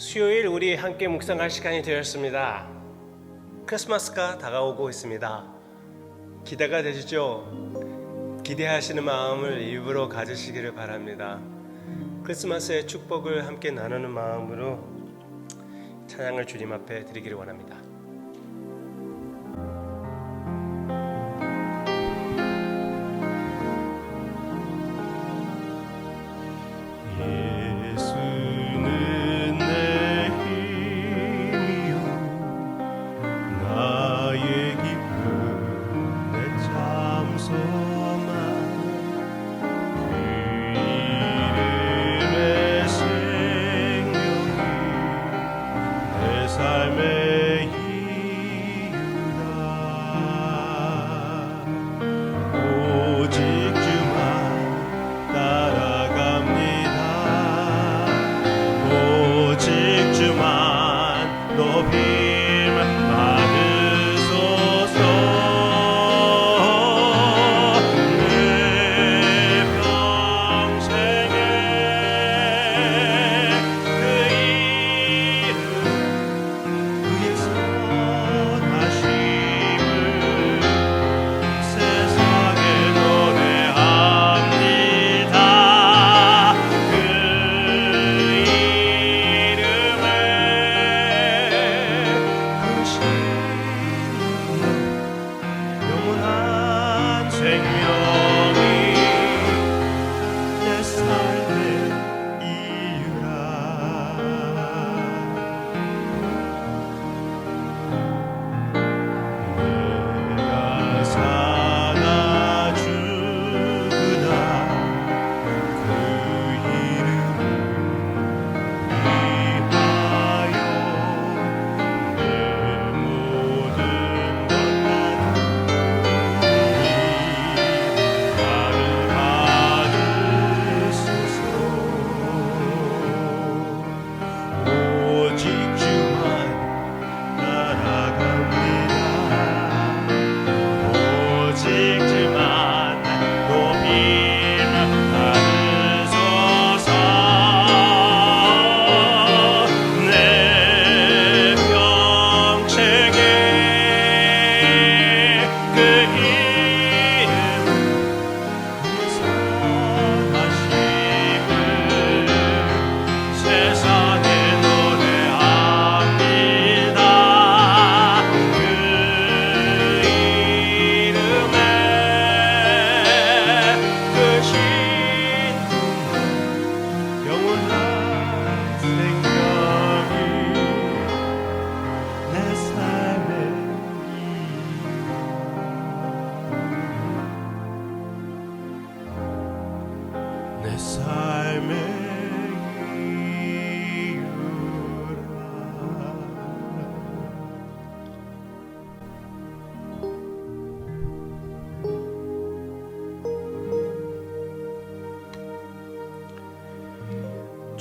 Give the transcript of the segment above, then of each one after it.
수요일 우리 함께 묵상할 시간이 되었습니다. 크리스마스가 다가오고 있습니다. 기대가 되시죠? 기대하시는 마음을 일부러 가지시기를 바랍니다. 크리스마스의 축복을 함께 나누는 마음으로 찬양을 주님 앞에 드리기를 원합니다.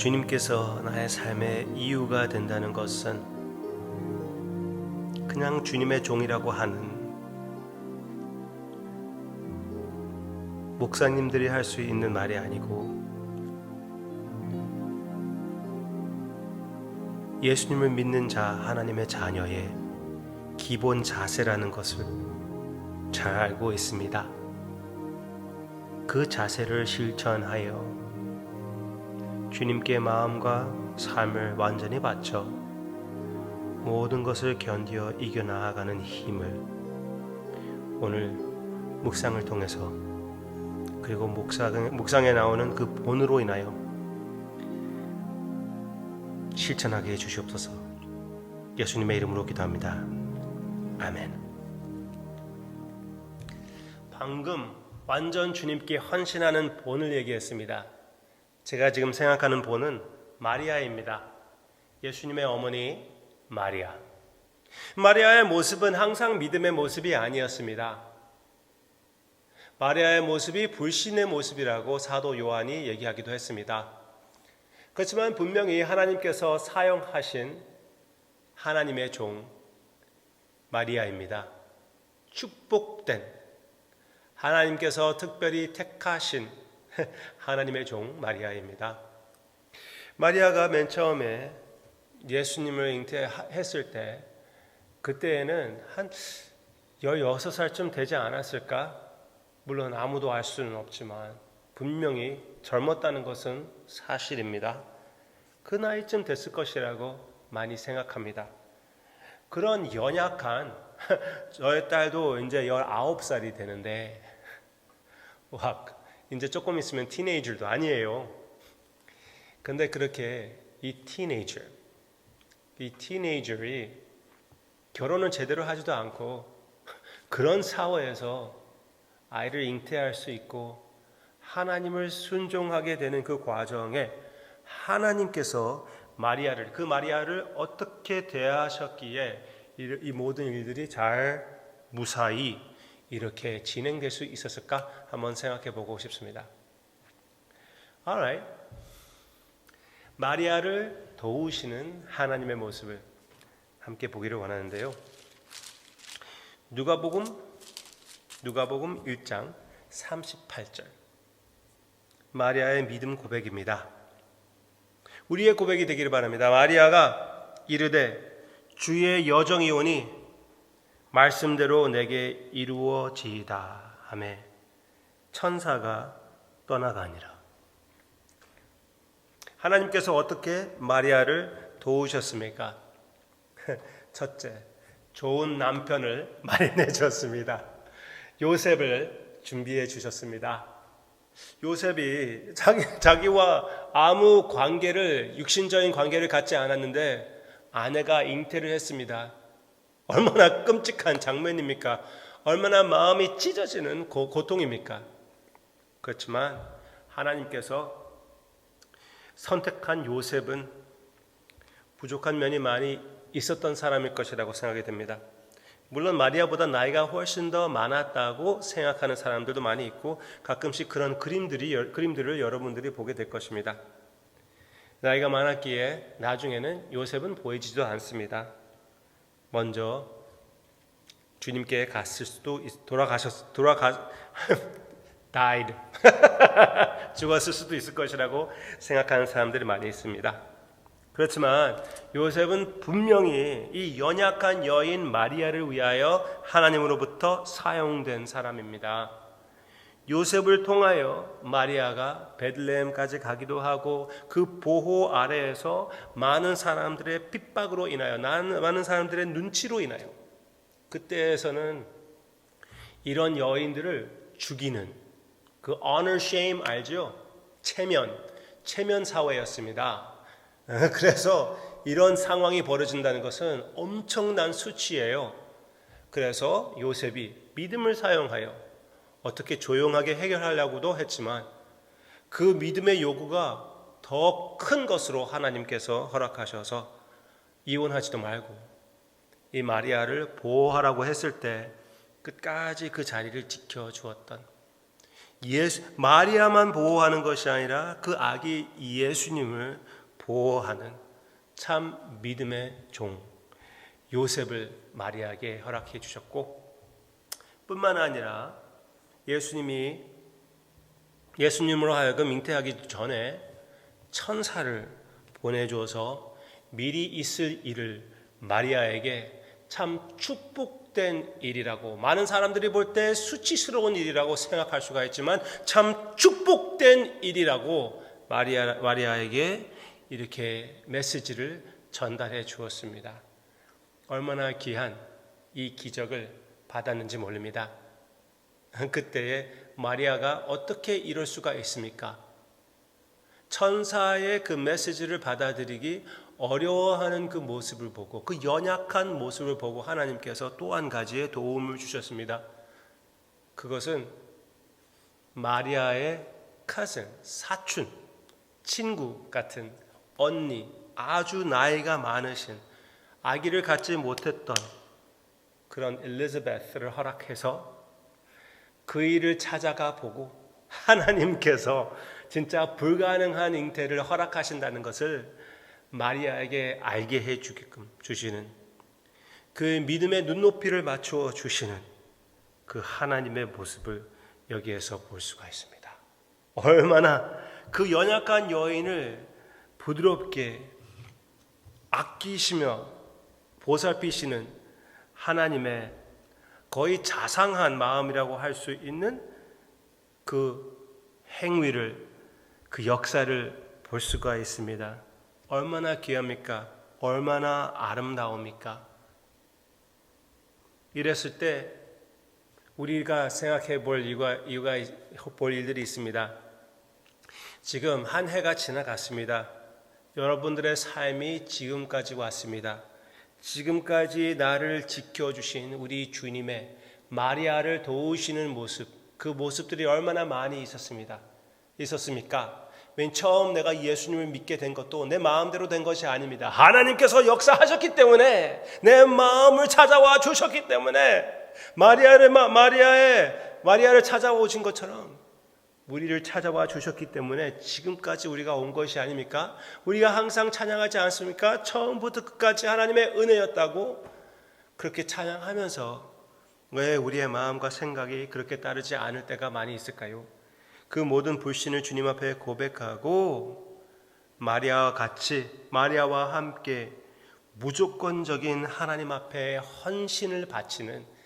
주님께서 나의 삶의 이유가 된다는 것은 그냥 주님의 종이라고 하는 목사님들이 할 수 있는 말이 아니고 예수님을 믿는 자, 하나님의 자녀의 기본 자세라는 것을 잘 알고 있습니다. 그 자세를 실천하여 주님께 마음과 삶을 완전히 바쳐 모든 것을 견디어 이겨나가는 힘을 오늘 묵상을 통해서 그리고 묵상에 나오는 그 본으로 인하여 실천하게 해주시옵소서. 예수님의 이름으로 기도합니다. 아멘. 방금 완전 주님께 헌신하는 본을 얘기했습니다. 제가 지금 생각하는 본은 마리아입니다. 예수님의 어머니 마리아. 마리아의 모습은 항상 믿음의 모습이 아니었습니다. 마리아의 모습이 불신의 모습이라고 사도 요한이 얘기하기도 했습니다. 그렇지만 분명히 하나님께서 사용하신 하나님의 종 마리아입니다. 축복된 하나님께서 특별히 택하신 하나님의 종 마리아입니다. 마리아가 맨 처음에 예수님을 잉태했을 때 그때에는 한 16살쯤 되지 않았을까? 물론 아무도 알 수는 없지만 분명히 젊었다는 것은 사실입니다. 그 나이쯤 됐을 것이라고 많이 생각합니다. 그런 연약한 저의 딸도 이제 19살이 되는데 와, 이제 조금 있으면 티네이저도 아니에요. 근데 그렇게 이 티네이저이 결혼은 제대로 하지도 않고 그런 사회에서 아이를 잉태할 수 있고 하나님을 순종하게 되는 그 과정에 하나님께서 그 마리아를 어떻게 대하셨기에 이 모든 일들이 잘 무사히 이렇게 진행될 수 있었을까 한번 생각해 보고 싶습니다. Alright. 마리아를 도우시는 하나님의 모습을 함께 보기를 원하는데요. 누가복음 1장 38절. 마리아의 믿음 고백입니다. 우리의 고백이 되기를 바랍니다. 마리아가 이르되 주의 여정이 오니 말씀대로 내게 이루어지이다 하매 천사가 떠나가니라. 하나님께서 어떻게 마리아를 도우셨습니까? 첫째, 좋은 남편을 마련해 주셨습니다. 요셉을 준비해 주셨습니다. 요셉이 자기와 아무 육신적인 관계를 갖지 않았는데 아내가 잉태를 했습니다. 얼마나 끔찍한 장면입니까? 얼마나 마음이 찢어지는 고통입니까? 그렇지만 하나님께서 선택한 요셉은 부족한 면이 많이 있었던 사람일 것이라고 생각이 됩니다. 물론 마리아보다 나이가 훨씬 더 많았다고 생각하는 사람들도 많이 있고 가끔씩 그런 그림들을 여러분들이 보게 될 것입니다. 나이가 많았기에 나중에는 요셉은 보이지도 않습니다. 먼저 주님께 갔을 수도 died 죽었을 수도 있을 것이라고 생각하는 사람들이 많이 있습니다. 그렇지만 요셉은 분명히 이 연약한 여인 마리아를 위하여 하나님으로부터 사용된 사람입니다. 요셉을 통하여 마리아가 베들레헴까지 가기도 하고 그 보호 아래에서 많은 사람들의 핍박으로 인하여 많은 사람들의 눈치로 인하여 그때에서는 이런 여인들을 죽이는 그 honor shame 알죠? 체면 사회였습니다. 그래서 이런 상황이 벌어진다는 것은 엄청난 수치예요. 그래서 요셉이 믿음을 사용하여 어떻게 조용하게 해결하려고도 했지만 그 믿음의 요구가 더 큰 것으로 하나님께서 허락하셔서 이혼하지도 말고 이 마리아를 보호하라고 했을 때 끝까지 그 자리를 지켜주었던 마리아만 보호하는 것이 아니라 그 아기 예수님을 보호하는 참 믿음의 종 요셉을 마리아에게 허락해 주셨고 뿐만 아니라 예수님으로 하여금 잉태하기 전에 천사를 보내줘서 미리 있을 일을 마리아에게 참 축복된 일이라고 많은 사람들이 볼 때 수치스러운 일이라고 생각할 수가 있지만 참 축복된 일이라고 마리아에게 이렇게 메시지를 전달해 주었습니다. 얼마나 귀한 이 기적을 받았는지 모릅니다. 그때에 마리아가 어떻게 이럴 수가 있습니까? 천사의 그 메시지를 받아들이기 어려워하는 그 모습을 보고 그 연약한 모습을 보고 하나님께서 또 한 가지의 도움을 주셨습니다. 그것은 마리아의 사촌, 친구 같은 언니, 아주 나이가 많으신 아기를 갖지 못했던 그런 엘리자베스를 허락해서 그 일을 찾아가 보고 하나님께서 진짜 불가능한 잉태를 허락하신다는 것을 마리아에게 알게 해주시는 그 믿음의 눈높이를 맞추어 주시는 그 하나님의 모습을 여기에서 볼 수가 있습니다. 얼마나 그 연약한 여인을 부드럽게 아끼시며 보살피시는 하나님의 거의 자상한 마음이라고 할 수 있는 그 행위를, 그 역사를 볼 수가 있습니다. 얼마나 귀합니까? 얼마나 아름다웁니까? 이랬을 때 우리가 생각해 볼 일들이 있습니다. 지금 한 해가 지나갔습니다. 여러분들의 삶이 지금까지 왔습니다. 지금까지 나를 지켜주신 우리 주님의 마리아를 도우시는 모습, 그 모습들이 얼마나 많이 있었습니까? 맨 처음 내가 예수님을 믿게 된 것도 내 마음대로 된 것이 아닙니다. 하나님께서 역사하셨기 때문에, 내 마음을 찾아와 주셨기 때문에, 마리아를 찾아오신 것처럼 우리를 찾아와 주셨기 때문에 지금까지 우리가 온 것이 아닙니까? 우리가 항상 찬양하지 않습니까? 처음부터 끝까지 하나님의 은혜였다고 그렇게 찬양하면서 왜 우리의 마음과 생각이 그렇게 따르지 않을 때가 많이 있을까요? 그 모든 불신을 주님 앞에 고백하고 마리아와 함께 무조건적인 하나님 앞에 헌신을 바치는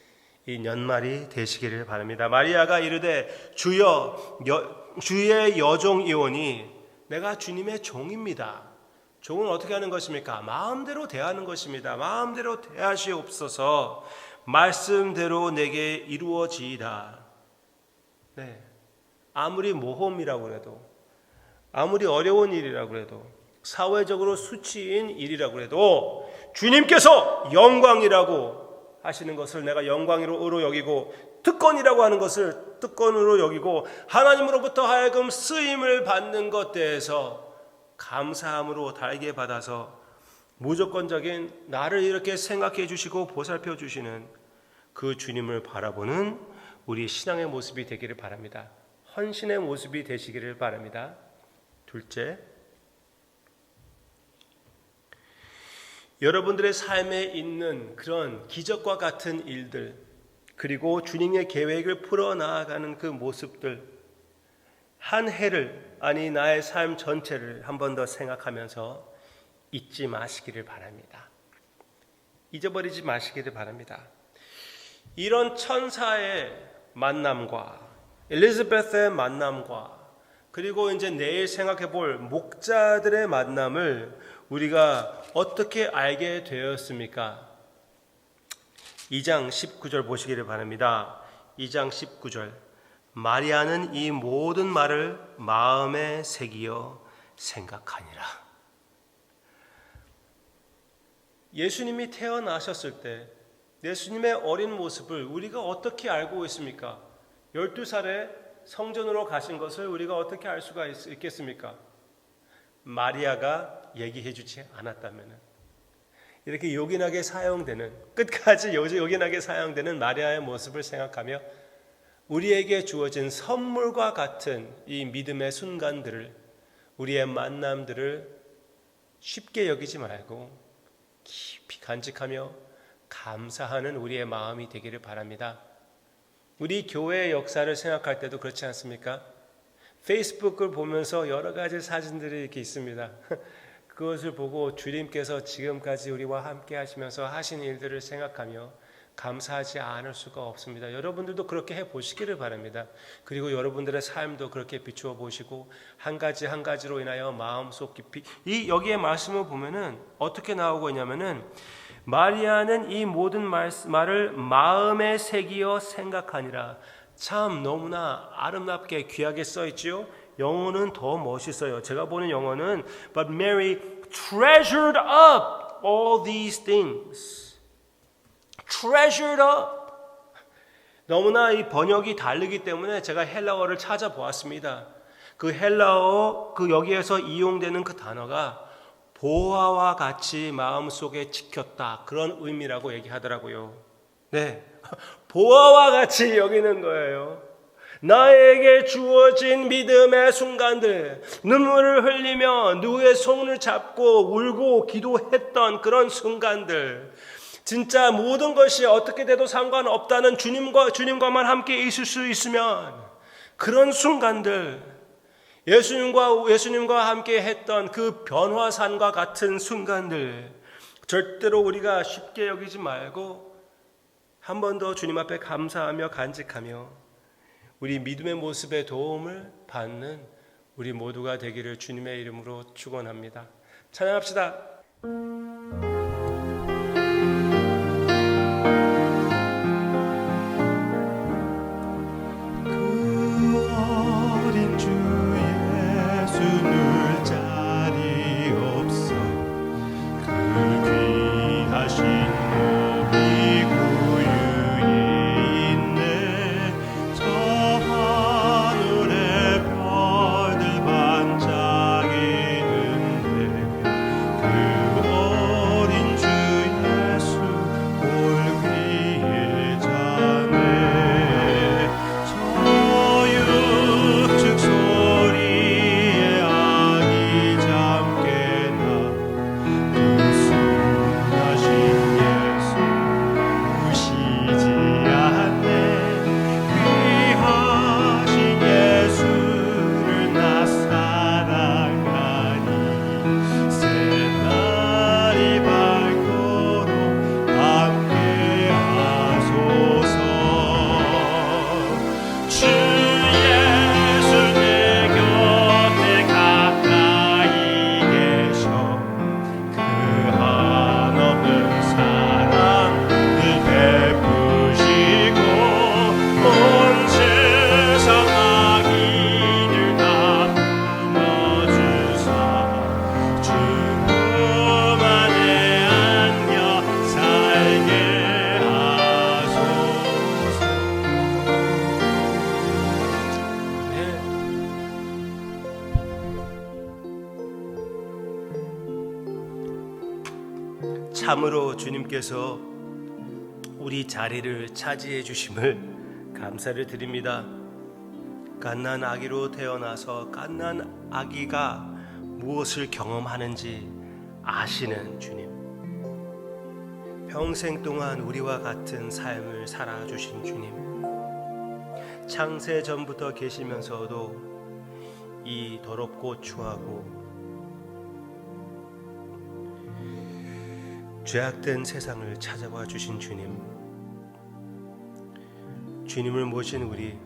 이 연말이 되시기를 바랍니다. 마리아가 이르되 주의 여종이오니 내가 주님의 종입니다. 종은 어떻게 하는 것입니까? 마음대로 대하는 것입니다. 마음대로 대하시옵소서. 말씀대로 내게 이루어지이다. 네. 아무리 모험이라고 해도, 아무리 어려운 일이라고 해도, 사회적으로 수치인 일이라고 해도 주님께서 영광이라고 하시는 것을 내가 영광으로 여기고, 특권이라고 하는 것을 특권으로 여기고, 하나님으로부터 하여금 쓰임을 받는 것 대해서 감사함으로 달게 받아서 무조건적인 나를 이렇게 생각해 주시고 보살펴 주시는 그 주님을 바라보는 우리 신앙의 모습이 되기를 바랍니다. 헌신의 모습이 되시기를 바랍니다. 둘째, 여러분들의 삶에 있는 그런 기적과 같은 일들, 그리고 주님의 계획을 풀어나가는 그 모습들, 한 해를, 아니 나의 삶 전체를 한 번 더 생각하면서 잊지 마시기를 바랍니다. 잊어버리지 마시기를 바랍니다. 이런 천사의 만남과 엘리자베스의 만남과, 그리고 이제 내일 생각해 볼 목자들의 만남을 우리가 어떻게 알게 되었습니까? 2장 19절 보시기를 바랍니다. 2장 19절. 마리아는 이 모든 말을 마음에 새기어 생각하니라. 예수님이 태어나셨을 때 예수님의 어린 모습을 우리가 어떻게 알고 있습니까? 12살에 성전으로 가신 것을 우리가 어떻게 알 수가 있겠습니까? 마리아가 얘기해 주지 않았다면, 이렇게 요긴하게 사용되는, 끝까지 요긴하게 사용되는 마리아의 모습을 생각하며 우리에게 주어진 선물과 같은 이 믿음의 순간들을, 우리의 만남들을 쉽게 여기지 말고 깊이 간직하며 감사하는 우리의 마음이 되기를 바랍니다. 우리 교회의 역사를 생각할 때도 그렇지 않습니까? 페이스북을 보면서 여러 가지 사진들이 이렇게 있습니다. 그것을 보고 주님께서 지금까지 우리와 함께 하시면서 하신 일들을 생각하며 감사하지 않을 수가 없습니다. 여러분들도 그렇게 해보시기를 바랍니다. 그리고 여러분들의 삶도 그렇게 비추어 보시고 한 가지 한 가지로 인하여 마음속 깊이, 여기에 말씀을 보면은 어떻게 나오고 있냐면은, 마리아는 이 모든 말을 마음에 새기어 생각하니라. 참 너무나 아름답게 귀하게 써 있지요. 영어는 더 멋있어요. 제가 보는 영어는 But Mary treasured up all these things. treasured up. 너무나 이 번역이 다르기 때문에 제가 헬라어를 찾아보았습니다. 그 헬라어, 여기에서 이용되는 그 단어가 보화와 같이 마음속에 지켰다, 그런 의미라고 얘기하더라고요. 네, 보화와 같이 여기는 거예요. 나에게 주어진 믿음의 순간들, 눈물을 흘리며 누구의 손을 잡고 울고 기도했던 그런 순간들, 진짜 모든 것이 어떻게 돼도 상관없다는 주님과만 함께 있을 수 있으면 그런 순간들, 예수님과 함께 했던 그 변화산과 같은 순간들 절대로 우리가 쉽게 여기지 말고 한 번 더 주님 앞에 감사하며 간직하며 우리 믿음의 모습의 도움을 받는 우리 모두가 되기를 주님의 이름으로 축원합니다. 찬양합시다. 참으로 주님께서 우리 자리를 차지해 주심을 감사를 드립니다. 갓난 아기로 태어나서 갓난 아기가 무엇을 경험하는지 아시는 주님, 평생 동안 우리와 같은 삶을 살아주신 주님, 창세 전부터 계시면서도 이 더럽고 추하고 죄악된 세상을 찾아와 주신 주님, 주님을 모신 우리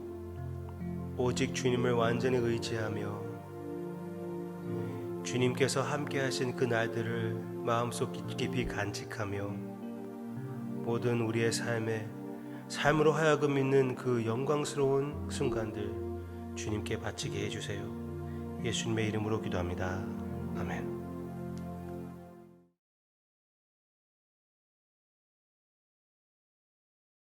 오직 주님을 완전히 의지하며 주님께서 함께 하신 그 날들을 마음속 깊이 간직하며 모든 우리의 삶으로 하여금 있는 그 영광스러운 순간들 주님께 바치게 해주세요. 예수님의 이름으로 기도합니다.